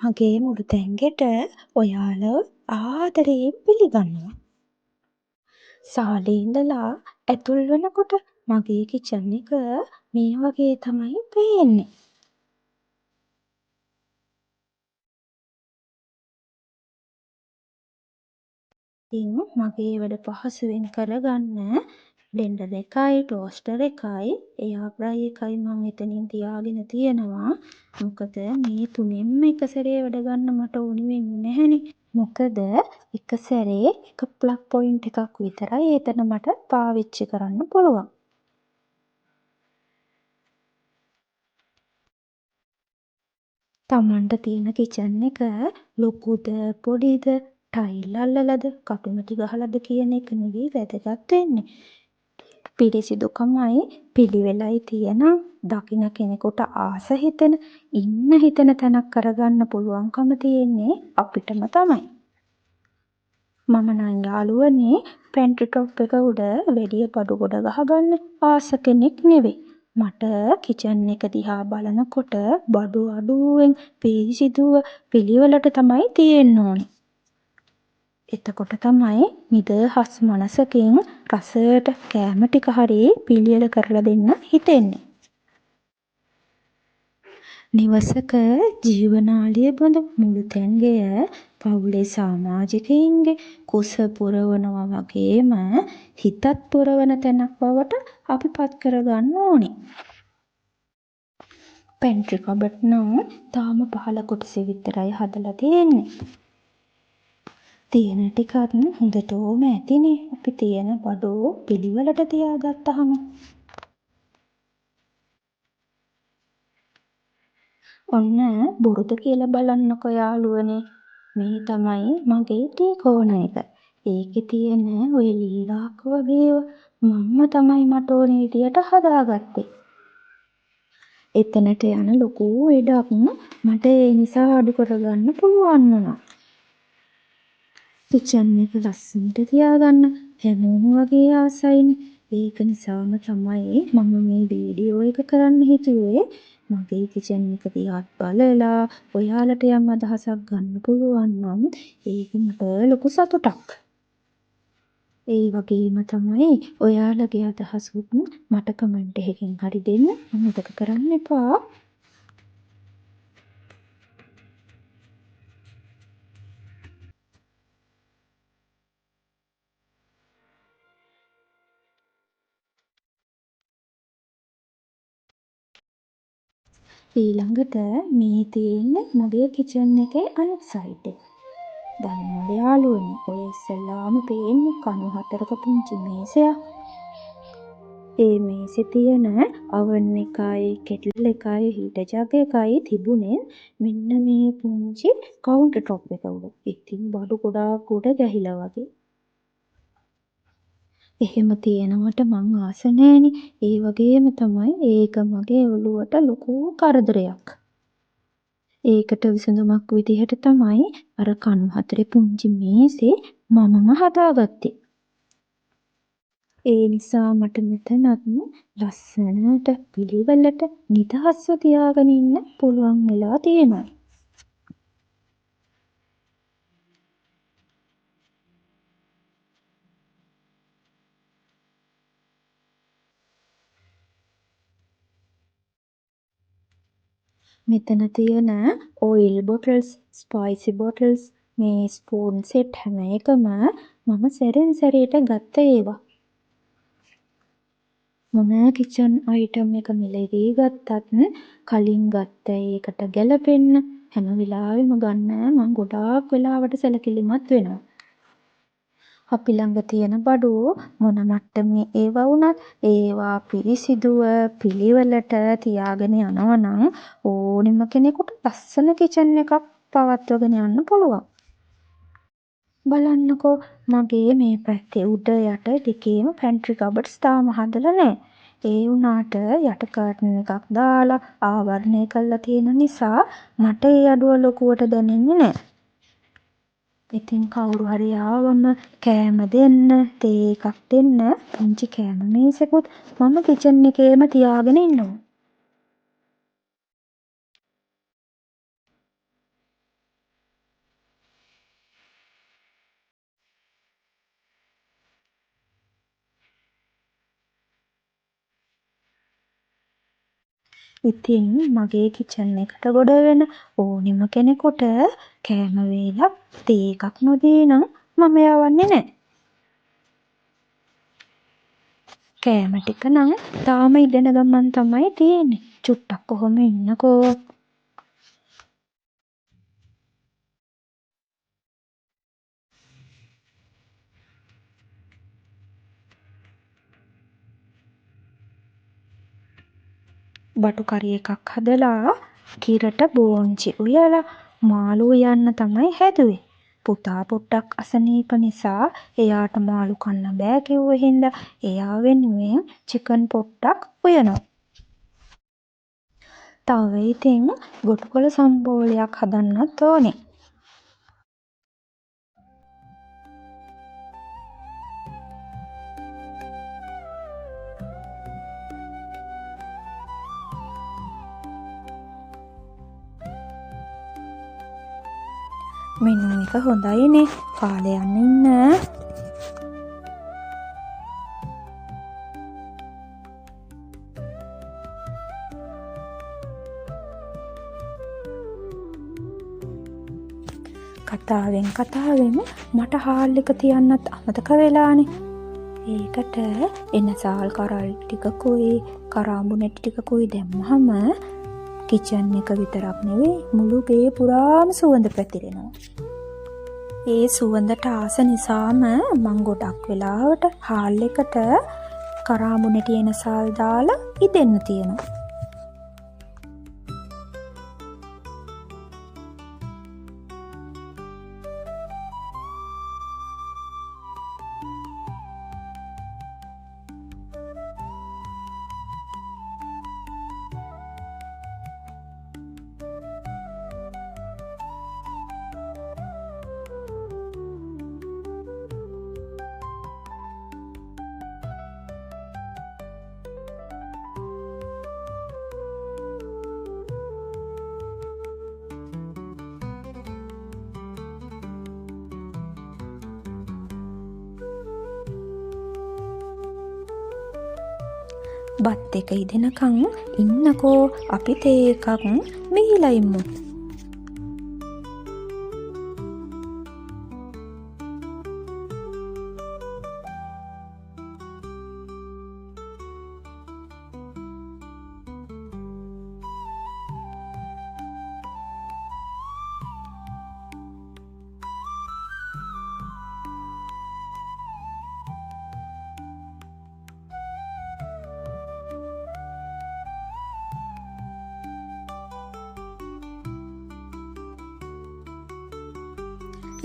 මගේ මුළු තැන්ගෙට ඔයාලා ආදරයෙන් පිළිගන්නවා. සාලේ ඉඳලා ඇතුල් වෙනකොට මගේ කිචන් එක මේ වගේ තමයි පේන්නේ. ඉතින් මගේ වැඩ පහසුවෙන් කරගන්න බ්ලෙන්ඩර් එකයි, ටෝස්ටර් එකයි, එයාර් ෆ්‍රයර් එකයි මම එතනින් තියාගෙන තියෙනවා. මොකද මේ තුනෙන්ම එක සැරේ වැඩ ගන්න මට ඕනි වෙන්නේ නැහැනේ. මොකද එක සැරේ එක ප්ලග් පොයින්ට් එකක් විතරයි එතන මට පාවිච්චි කරන්න පුළුවන්. තමන්ට තියෙන කිචන් එක ලොකුද පොඩිද ටයිල් අල්ලලාද කටුමැටි ගහලාද කියන එක නෙවෙයි වැදගත් වෙන්නේ. පිරිසිදුකමයි පිළිවෙලයි තියෙන දකින කෙනෙකුට ආස හිතෙන ඉන්න හිතෙන තැනක් කරගන්න පුළුවන්කම තියෙන්නේ අපිටම තමයි. මම නම් යාළුවනේ පැන්ට්‍රි ටොප් එක උඩ වැඩිය බඩු ගොඩ ගහගන්න ආස කෙනෙක් නෙවෙයි. මට කිචන් එක දිහා බලනකොට බඩු අඩුවෙන් පිරිසිදුව පිළිවෙලට තමයි තියෙන්න ඕනේ. එතකොට තමයි නිදහස් මනසකින් රසයට කෑම ටික හරි පිළියෙල කරලා දෙන්න හිතෙන්නේ. නිවසක ජීවනාලිය බඳු මුළු තැන්ගෙය පවුලේ සමාජිකයින්ගේ කුස පුරවනවා වගේම හිතත් පුරවන තැනක් බවට අපි පත් කරගන්න ඕනේ. පැන්ට්‍රි කබඩ් නම් තාම පහළ කොටසේ විතරයි හදලා තියෙන්නේ. තියෙන ටිකත් හොඳටම ඇතිනේ අපි තියෙන බඩු පිළිවෙලට තියාගත්තාම. ඔන්න බොරුද කියලා බලන්නකෝ යාළුවනේ. මේ තමයි මගේ ටී කෝන එක. ඒකේ තියෙන ඔය ලීලාක් වගේ මම්ම තමයි මට ඕන විදියට හදාගත්තේ. එතනට යන ලොකු ඉඩක් මට ඒ නිසා අඩු කරගන්න පුළුවන් වුණා. කිචන් එක ලස්සනට තියාගන්න හැමෝම වගේ ආසයිනේ. ඒක නිසාම තමයි මම මේ වීඩියෝ එක කරන්න හිතුවේ. මගේ කිචන් එක දිහාත් බලලා ඔයාලට යම් අදහසක් ගන්න පුළුවන් නම් ඒක මට ලොකු සතුටක්. ඒ වගේම තමයි ඔයාලගේ අදහසුත් මට කමෙන්ට් එකකින් හරි දෙන්න අමතක කරන්න එපා. ඊළඟට මේ තියෙන්නේ මගේ කිචන් එකේ අනිත් සයිඩ් එක. දන්නවද යාළුවනේ ඔය ඉස්සෙල්ලාම පේන්නේ කණු 4ක පුංචි මේසයක්. ඒ මේසේ තියෙන oven එකයි කෙටල් එකයි හීටර් ජග් එකයි තිබුණේ මෙන්න මේ පුංචි කවුන්ටර් টොප් එක උඩ. ඉතින් බඩු ගොඩාක් උඩ ගැහිලා වගේ. එහෙම තියෙනවට මං ආස නෑනේ. ඒ වගේම තමයි ඒක මගේ ඔළුවට ලොකු කරදරයක්. ඒකට විසඳුමක් විදිහට තමයි අර කණු 4 පුංචි මේසේ මමම හදාගත්තේ. ඒ නිසා මට මෙතනත් ලස්සනට පිළිවෙලට නිදහස්ව තියාගෙන ඉන්න පුළුවන් වෙලා තියෙනවා. මෙතන තියෙන ඔයිල් බොටල්ස්, ස්පයිසි බොටල්ස්, මේ ස්පූන් සෙට් හැම එකම මම සැරෙන් සැරේට ගත්ත ඒවා. මොන කිචන් අයිටම් එක මිලදී ගත්තත් කලින් ගත්ත ඒකට ගැලපෙන්න හැම වෙලාවෙම ගන්න මං ගොඩාක් වෙලාවට සැලකිලිමත් වෙනවා. අපි ළඟ තියෙන බඩු මොන මට්ටමේ ඒවා වුණත් ඒවා පිරිසිදුව පිළිවෙලට තියාගෙන යනවා නම් ඕනෙම කෙනෙකුට ලස්සන කිචන් එකක් පවත්වගෙන යන්න පුළුවන්. බලන්නකෝ මගේ මේ පැත්තේ උඩ යට දෙකේම පැන්ට්‍රි කබඩ්ස් තාම හදලා නැහැ. ඒ වුණාට යට කර්ටන් එකක් දාලා ආවරණය කරලා තියෙන නිසා මට ඒ අඩුව ලොකුවට දැනෙන්නේ නැහැ. ඉතින් කවුරු හරි ආවම කෑම දෙන්න, තේ එකක් දෙන්න පුංචි කෑම මේසෙකුත් මම කිචන් එකේම තියාගෙන ඉන්නවා. ඉතින් මගේ කිචන් එකට ගොඩ වෙන ඕනෙම කෙනෙකුට කෑම වේලක් තේ එකක් නොදී නම් මම යවන්නේ නෑ. කෑම ටික නම් තාම ඉඩන ගමන් තමයි තියෙන්නේ. චුට්ටක් කොහොම ඉන්නකෝ. බටු කරි එකක් හදලා කිරට බෝංචි උයලා මාළු උයන්න තමයි හැදුවේ. පුතා පොඩ්ඩක් අසනීප නිසා එයාට මාළු කන්න බෑ කිව්ව හින්දා එයා වෙනුවෙන් චිකන් පොට්ටක් උයනවා. තව ඉතින් ගොටුකොළ සම්බෝලයක් හදන්නත් ඕනේ. මෙන්න එක හොඳයිනේ. කාලේ යන්න ඉන්න. කතාවෙන් මට හාල් එක තියන්නත් අමතක වෙලානේ. ඒකට එන සාල් කරල් ටිකකුයි කරාඹු නැටි ටිකකුයි දැම්මහම කිචන් එක විතරක් නෙවෙයි මුළු ගේ පුරාම සුවඳ පැතිරෙනවා. ඒ සුවඳට ආස නිසාම මං ගොඩක් වෙලාවට හාල් එකට කරාඹු නැටි එන සාල් දාලා ඉදෙන්න තියෙනවා. බත් එක ඉදෙනකන් ඉන්නකෝ අපි තේ එකක් බීලා ඉමු.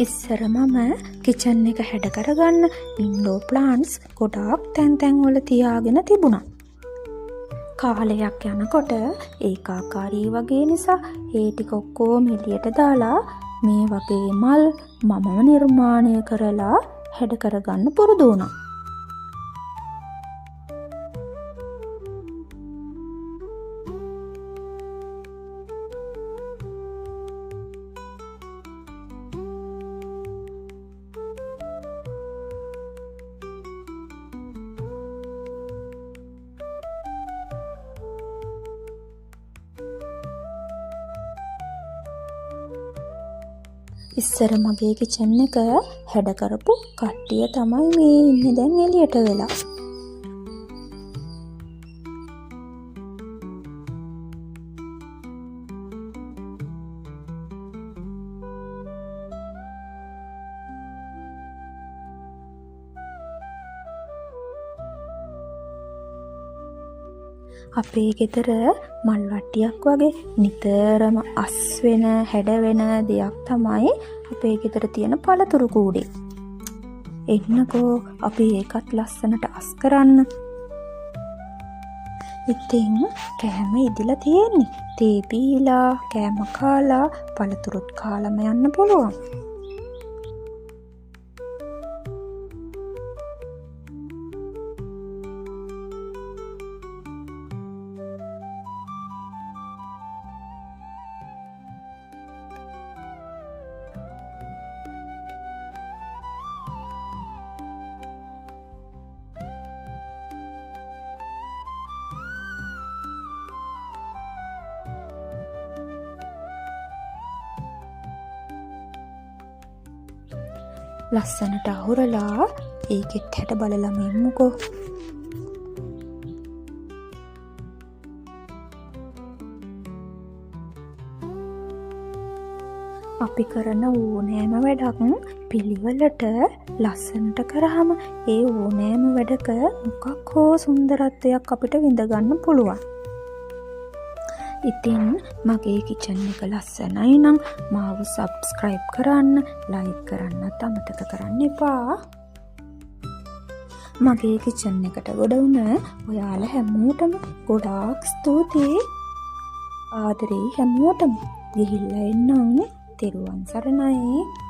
ඉස්සර මම කිචන් එක හැඩ කරගන්න ඉන්ඩෝ ප්ලාන්ට්ස් ගොඩාක් තැන් වල තියාගෙන තිබුණා. කාලයක් යනකොට ඒකාකාරී වගේ නිසා ඒ ටික ඔක්කොම එළියට දාලා මේ වගේ මල් මමම නිර්මාණය කරලා හැඩ කරගන්න පුරුදු වුණා. ඉස්සර මගේ කිචන් එක හැඩ කරපු කට්ටිය තමයි මේ ඉන්නේ දැන් එළියට වෙලා. අපේ ගෙදර මල් වට්ටියක් වගේ නිතරම අස් වෙන හැඩ වෙන දෙයක් තමයි අපේ ගෙදර තියෙන පළතුරු කූඩේ. එන්නකෝ අපි ඒකත් ලස්සනට අස් කරන්න. ඉතින් කෑම ඉදලා තියෙන්නේ. තේ බීලා, කෑම කාලා, පළතුරුත් කාලම යන්න පුළුවන්. ලස්සනට අහුරලා ඒකෙත් හැට බලලම ඉමුකෝ. අපි කරන ඕනෑම වැඩක් පිළිවෙලට ලස්සනට කරාම ඒ ඕනෑම වැඩක මොකක් හෝ සුන්දරත්වයක් අපිට විඳගන්න පුළුවන්. ඉතින් මගේ කිචන් එක ලස්සනයි නම් මාව සබ්ස්ක්‍රයිබ් කරන්න, ලයික් කරන්නත් අමතක කරන්න එපා. මගේ කිචන් එකට ගොඩ වුණ ඔයාලා හැමෝටම ගොඩාක් ස්තුතියි. ආදරේ හැමෝටම. ගිහිල්ලා එන්නම්. තෙරුවන් සරණයි.